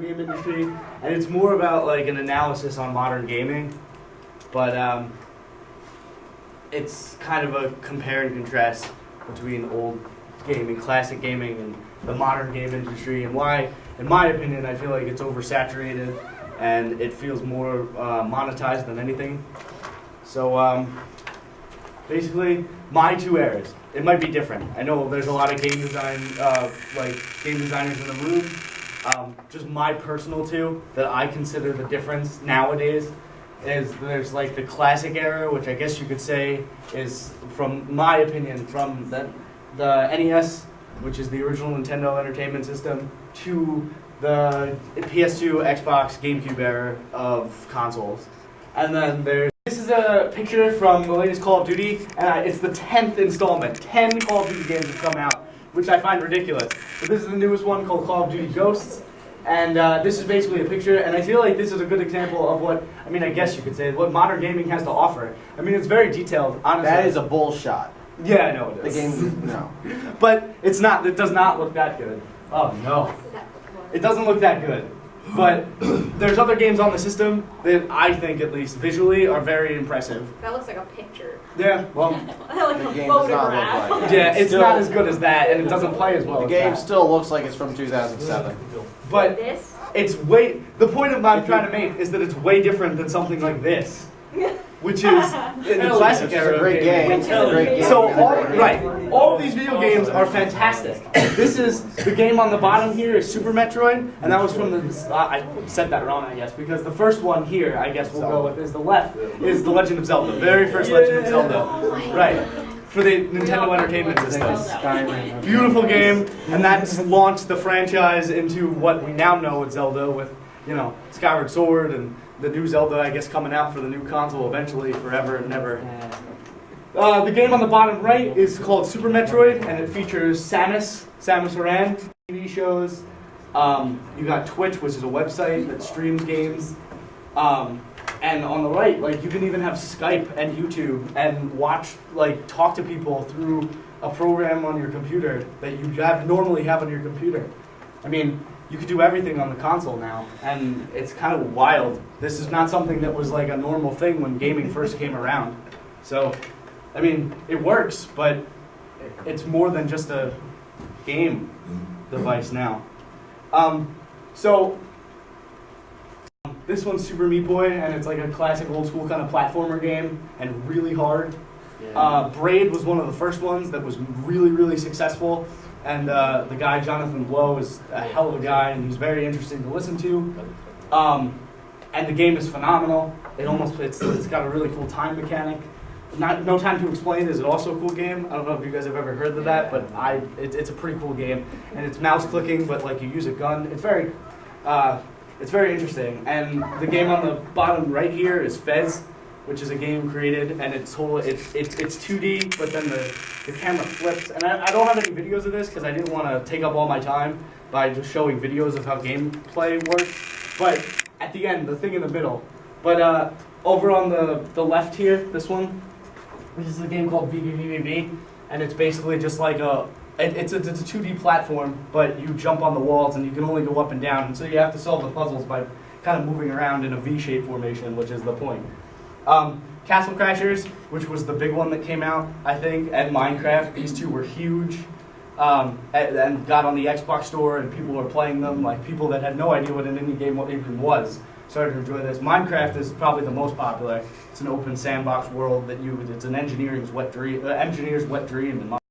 game industry, and it's more about like an analysis on modern gaming, but it's kind of a compare and contrast between old gaming, classic gaming, and the modern game industry, and why, in my opinion, I feel like it's oversaturated and it feels more monetized than anything. So basically, my two eras. It might be different. I know there's a lot of game design, game designers in the room. Just my personal two that I consider the difference nowadays is there's like the classic era, which I guess you could say is, from my opinion, from the NES, which is the original Nintendo Entertainment System, to the PS2, Xbox, GameCube era of consoles. And then this is a picture from the latest Call of Duty, and it's the 10th installment. 10 Call of Duty games have come out, which I find ridiculous. But this is the newest one called Call of Duty Ghosts, and this is basically a picture, and I feel like this is a good example of what, I mean, I guess you could say, what modern gaming has to offer. I mean, it's very detailed, honestly. That is a bull shot. Yeah, I know it is. The game, no. But it's not, it does not look that good. Oh, no. It doesn't look that good. But there's other games on the system that I think, at least visually, are very impressive. That looks like a picture. Yeah, well, Like The a game does not look photograph. like that. yeah, it's Still- not as good as that, and it doesn't play as well The as game that. still looks like it's from 2007. But This? it's way, the point of I'm trying to make is that it's way different than something like this, which is in the classic It's era a great of game. gaming. It's a great game. So all of these video games are fantastic. This is the game on the bottom here is Super Metroid, and that was from the. I said that wrong, I guess, because the first one here, I guess we'll go with, is the left is the Legend of Zelda, very first Legend of Zelda, right? For the Nintendo Entertainment System. Beautiful game, and that's launched the franchise into what we now know as Zelda, with Skyward Sword and the new Zelda, I guess, coming out for the new console eventually, forever and ever. The game on the bottom right is called Super Metroid, and it features Samus Aran, TV shows. You got Twitch, which is a website that streams games. And on the right, you can even have Skype and YouTube and talk to people through a program on your computer that you normally have on your computer. I mean, you could do everything on the console now, and it's kind of wild. This is not something that was like a normal thing when gaming first came around. So, I mean, it works, but it's more than just a game device now. This one's Super Meat Boy, and it's like a classic old school kind of platformer game, and really hard. Braid was one of the first ones that was really, really successful, and the guy, Jonathan Blow, is a hell of a guy, and he's very interesting to listen to. And the game is phenomenal. It's got a really cool time mechanic. No Time to Explain is also a cool game. I don't know if you guys have ever heard of that, but it's a pretty cool game, and it's mouse clicking, but you use a gun. It's very interesting. And the game on the bottom right here is Fez, which is a game created, and it's 2D, but then the camera flips. And I don't have any videos of this because I didn't want to take up all my time by just showing videos of how gameplay works. But at the end, the thing in the middle. But over on the left here, this one, this is a game called VVVVV, and it's basically just like it's a 2D platform, but you jump on the walls and you can only go up and down, and so you have to solve the puzzles by kind of moving around in a V-shaped formation, which is the point. Castle Crashers, which was the big one that came out, I think, and Minecraft. These two were huge, and got on the Xbox store, and people were playing them. People that had no idea what an indie game even was started to enjoy this. Minecraft is probably the most popular. It's an open sandbox world it's an engineer's wet dream in